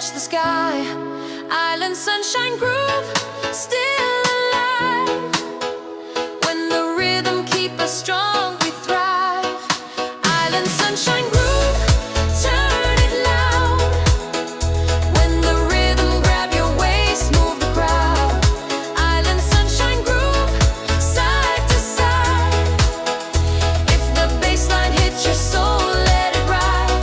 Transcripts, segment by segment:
touch the sky. Island sunshine groove, still alive. When the rhythm keep us strong, we thrive. Island sunshine groove, turn it loud. When the rhythm grab your waist, move the crowd. Island sunshine groove, side to side. If the bassline hits your soul, let it ride.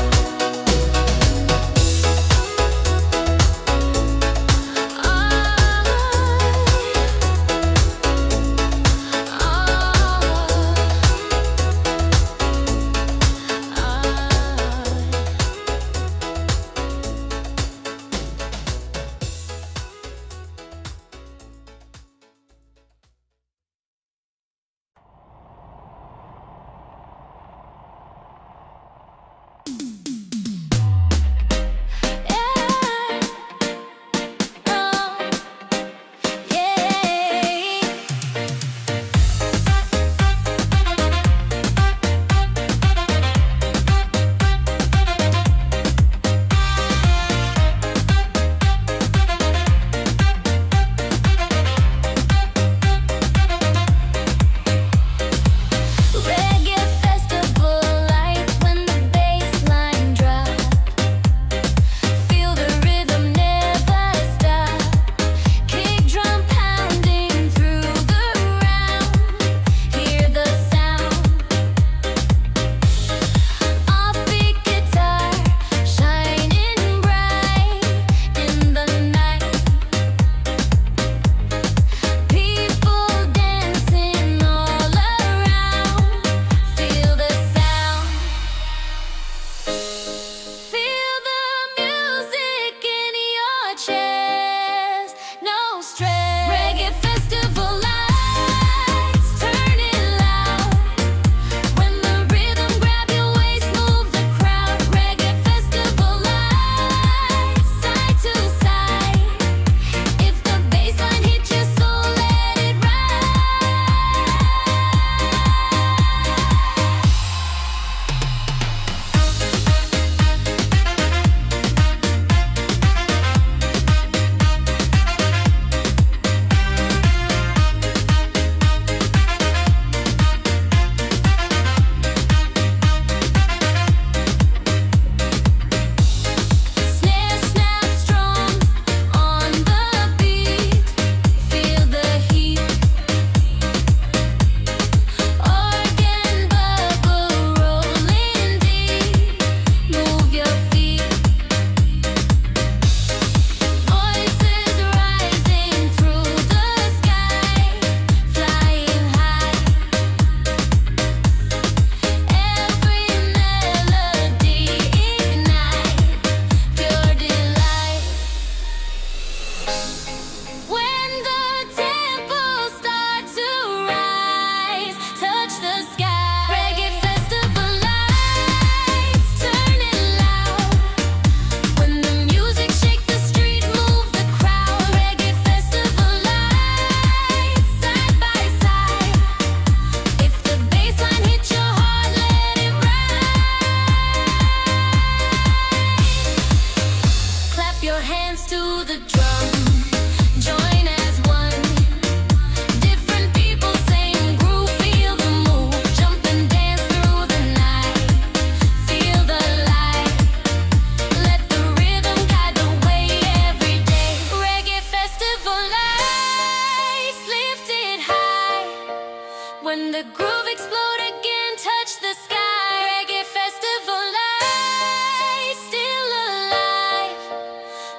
When the groove explode again, touch the sky. Reggae festival lights still alive.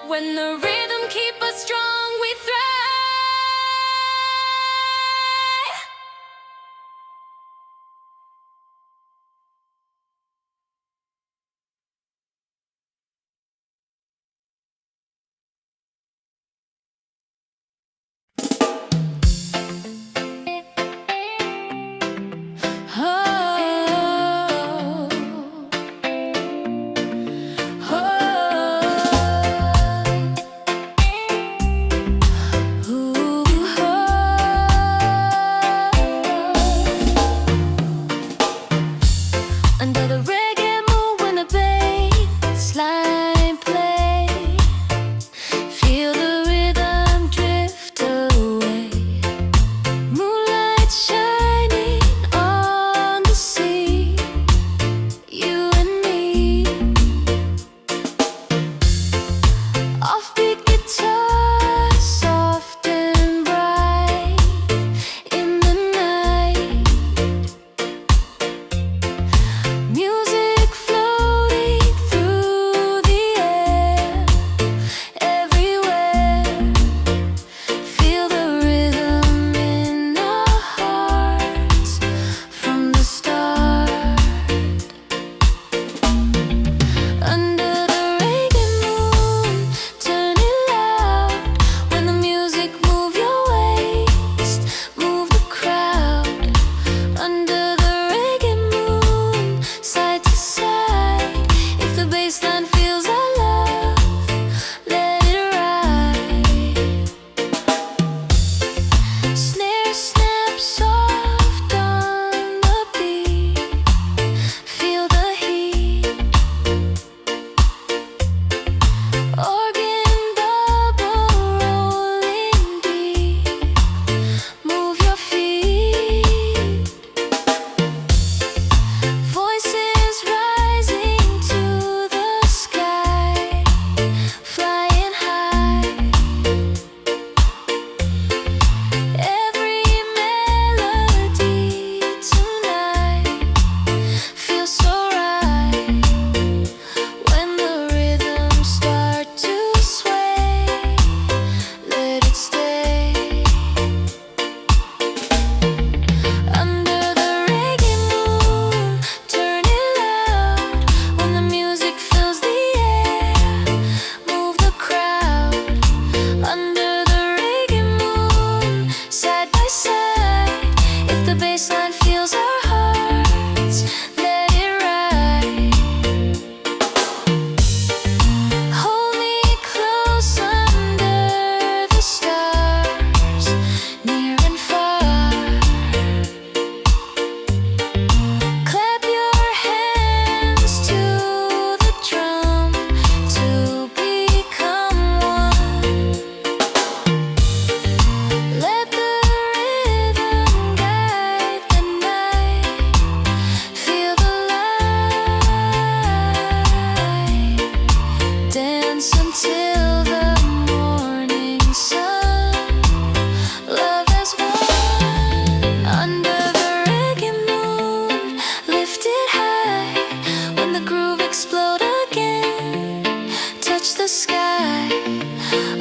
When the rhythm keep us strong, we thrive.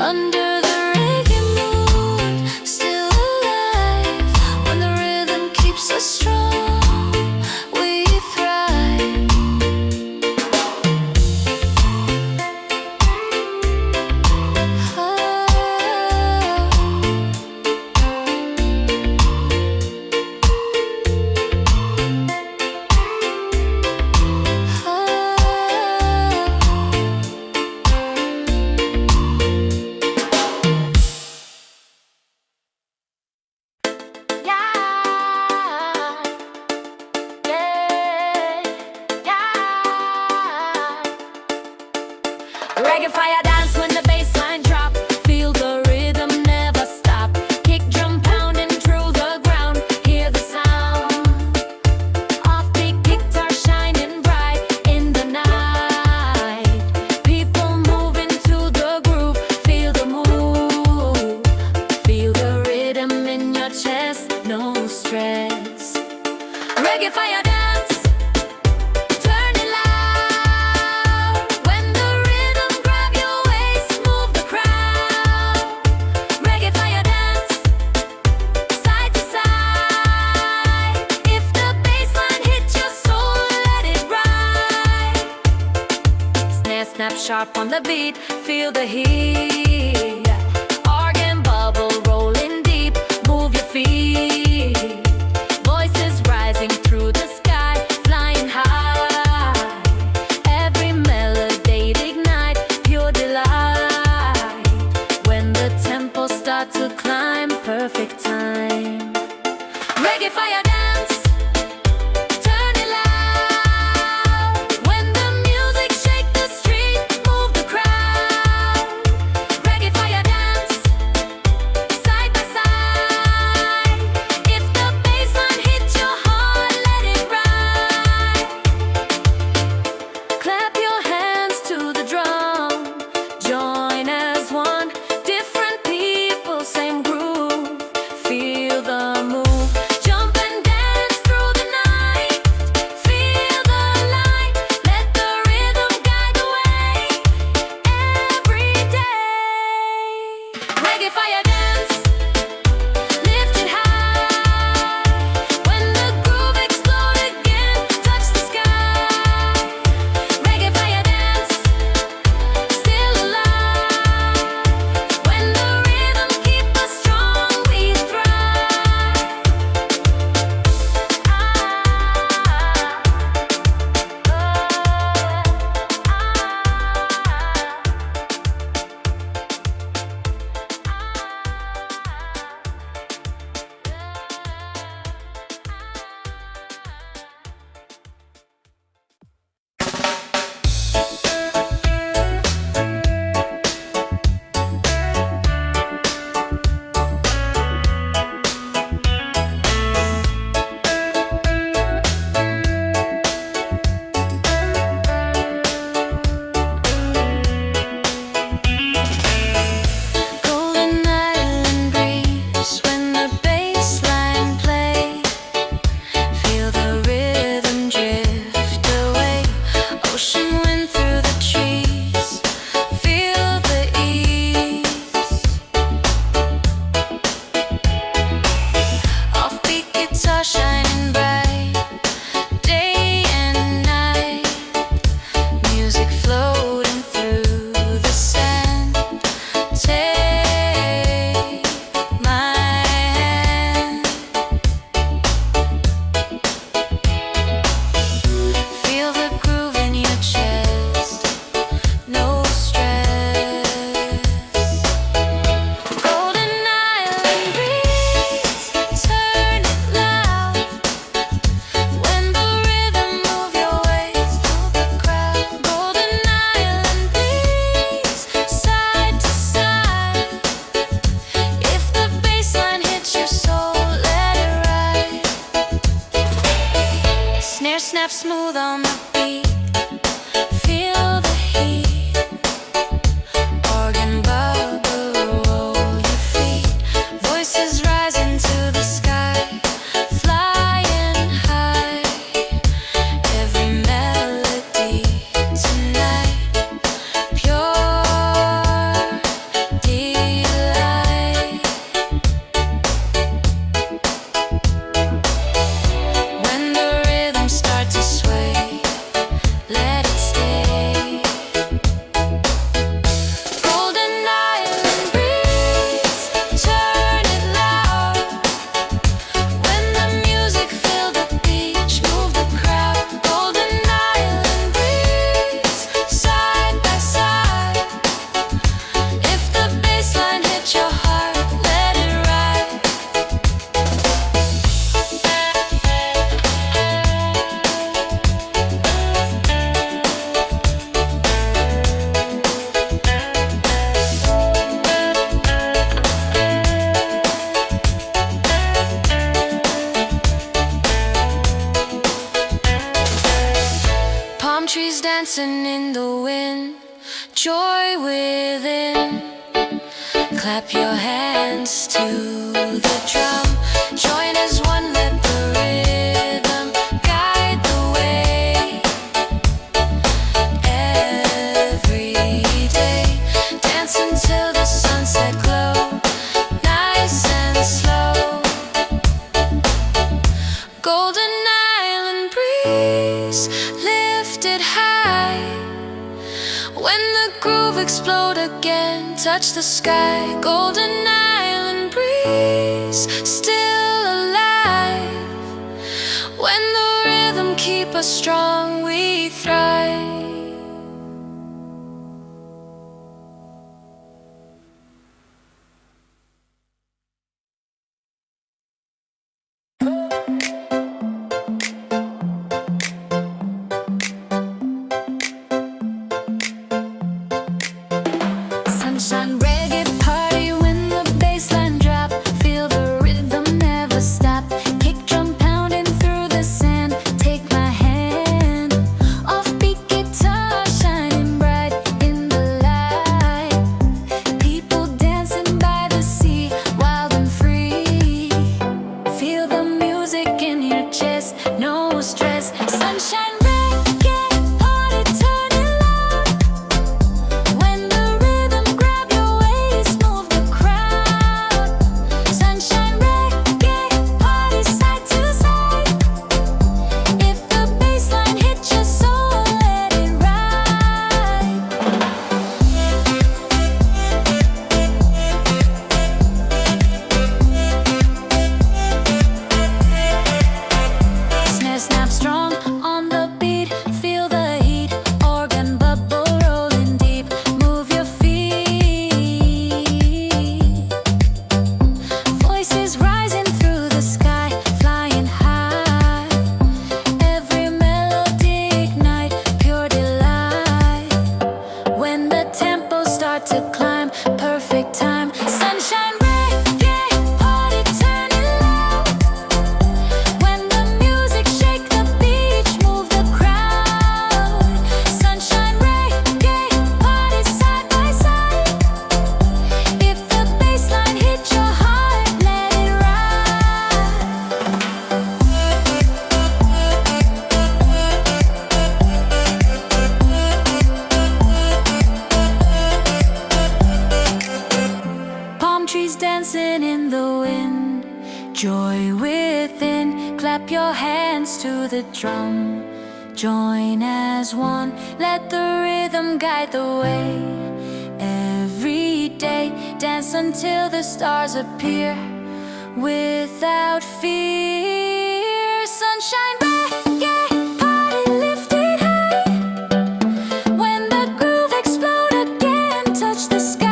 Under the reggae moon, still alive. When the rhythm keeps us strong, we thrive. Reggae fire dance when the bass line drop. Feel the rhythm never stop. Kick drum pounding through the ground. Hear the sound. Offbeat guitar shining bright in the night. People moving to the groove. Feel the move. Feel the rhythm in your chest. No stress. Reggae fire dance. Turn it loud. When the rhythm grab your waist, move the crowd. Reggae fire dance, side to side. If the bassline hits your soul, let it ride. Snare snap sharp on the beat, feel the heat. Organ bubble rolling deep, move your feet. Voices rising through the sky, flying high. Every melody ignite, pure delight. When the tempo start to climb, perfect time. Reggae fire dance, turn it loud. When the music shake the street, move the crowd. Reggae fire dance, side by side. If the bassline hits your heart, let it ride. Clap your hands to the drum. Join as one. Different people, same groove. Feel the move. Jump and dance through the night. Feel the light. Let the rhythm guide the way. Every day. Reggae fire dance. Lift it high. When the groove explode again, touch the sky. Reggae fire dance, still alive. When the rhythm keep us strong, we thrive. Golden island breeze when the bass line play. Feel the rhythm drift away. Ocean wind through the trees. Feel the ease. Offbeat guitar shining bright. Day and night. Music floating through the sand. Take my hand. Feel the groove in your chest. No stress. Golden island breeze, turn it loud. When the rhythm move your waist, move the crowd. Golden island breeze, side to side. If the bassline hits your soul, let it ride. Snare snap smooth on the beat. Feel the heat. Organ bubble roll your feet. Voices rising to the sky, flying high. Every melody tonight, pure delight. dancing in the wind, joy within. Clap your hands to the drum. Join as one, let the rhythm guide the way. Every day, dance until the sunset glow. Nice and slow. Golden island breeze, lifted high. When the groove explode again, touch the sky. Golden island breeze, still alive. When the rhythm keep us strong, we thrive. Sunshine reggae party when the bassline drop. Feel the rhythm never stop. Kick drum pounding through the sand. Take my hand. Offbeat guitar shining bright in the light. People dancing by the sea, wild and free. Feel the music in your chest, no stress. Sunshine to climb, perfect time. Sunshine reggae party turning loud. When the music shake the beach, move the crowd. Sunshine reggae party side by side. If the bassline hit your heart, let it trees dancing in the wind, joy within. Clap your hands to the drum. Join as one, let the rhythm guide the way. Every day, dance until the stars appear. Without fear, sunshine reggae party lifted high. When the groove explode again, touch the sky.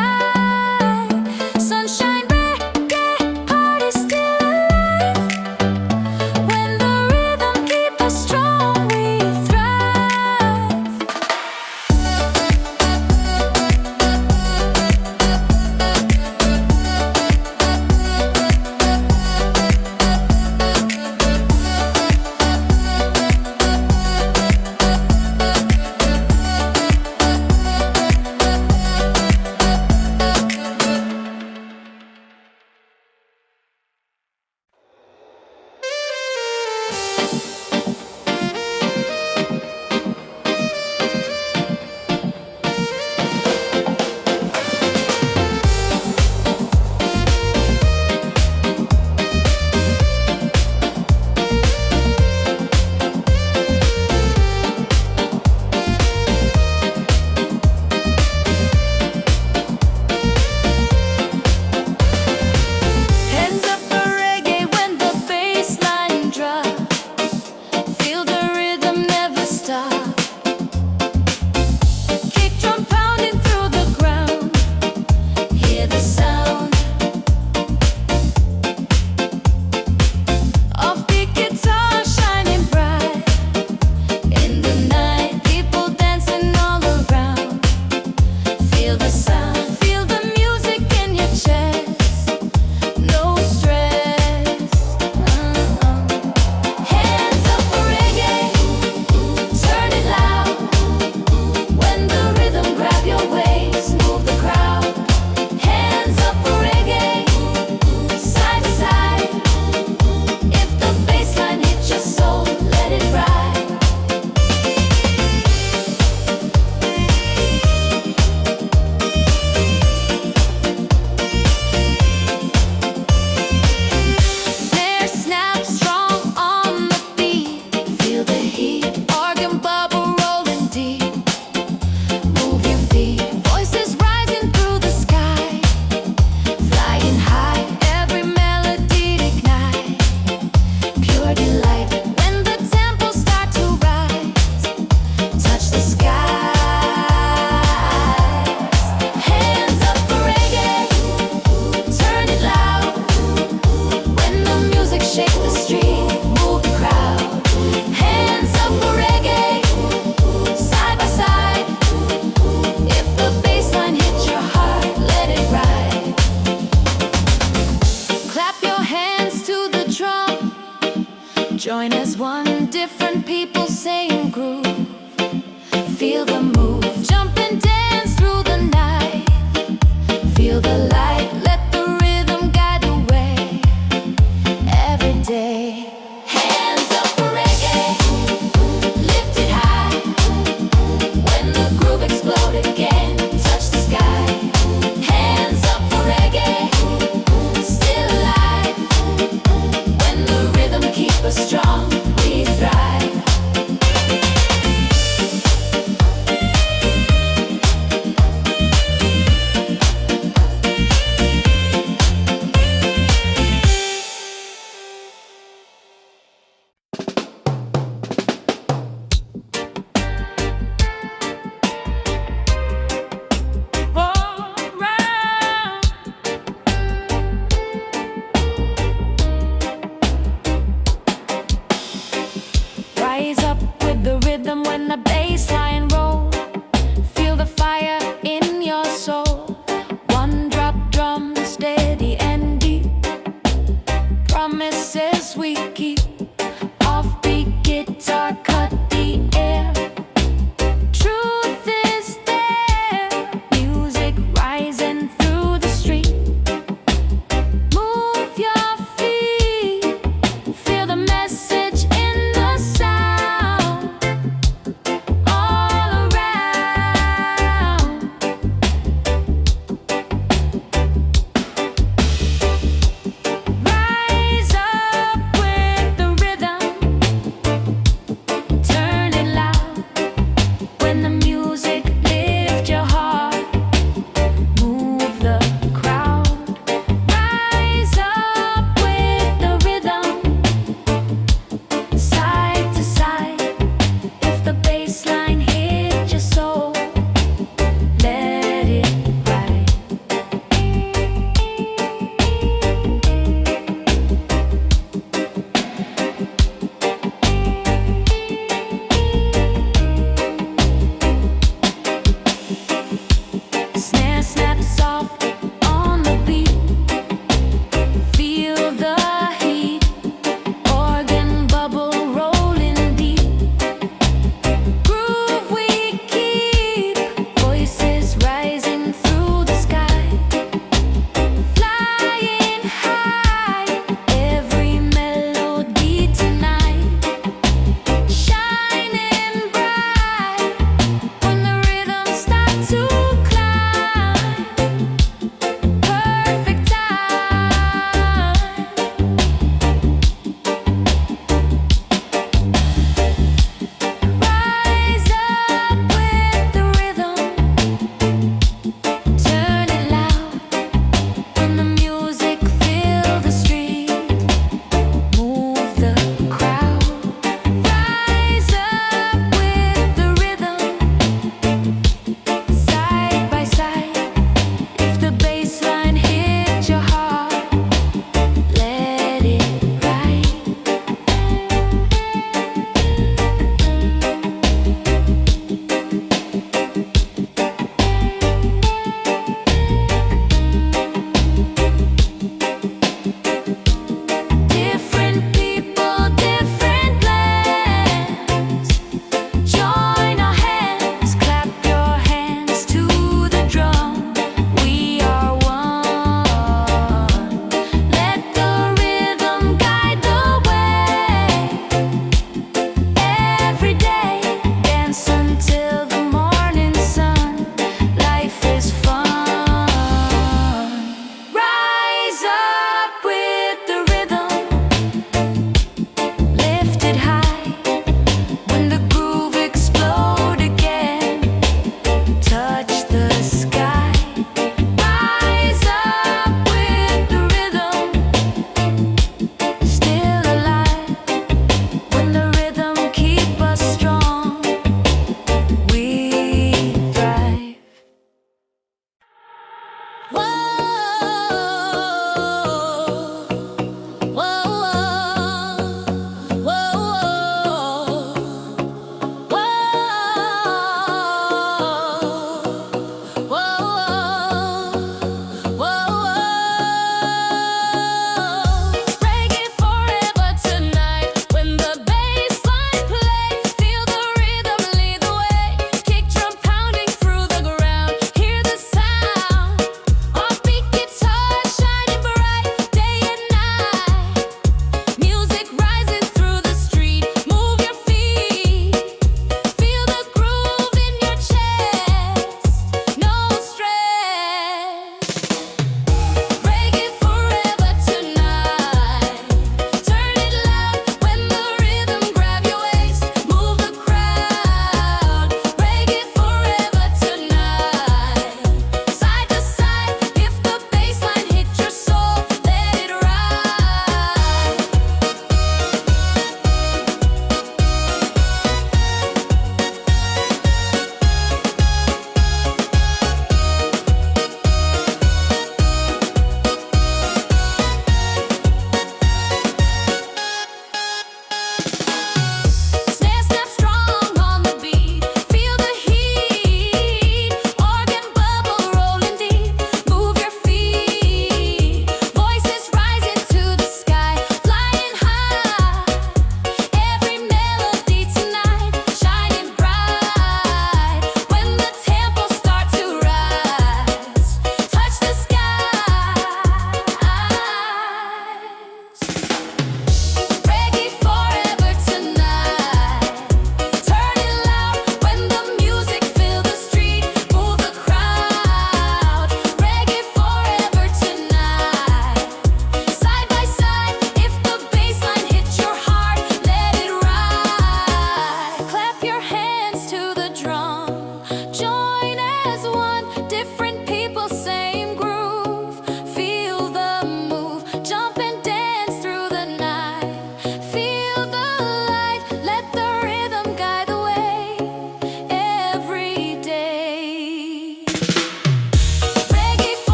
Join as one, different people, same groove. Feel the mood.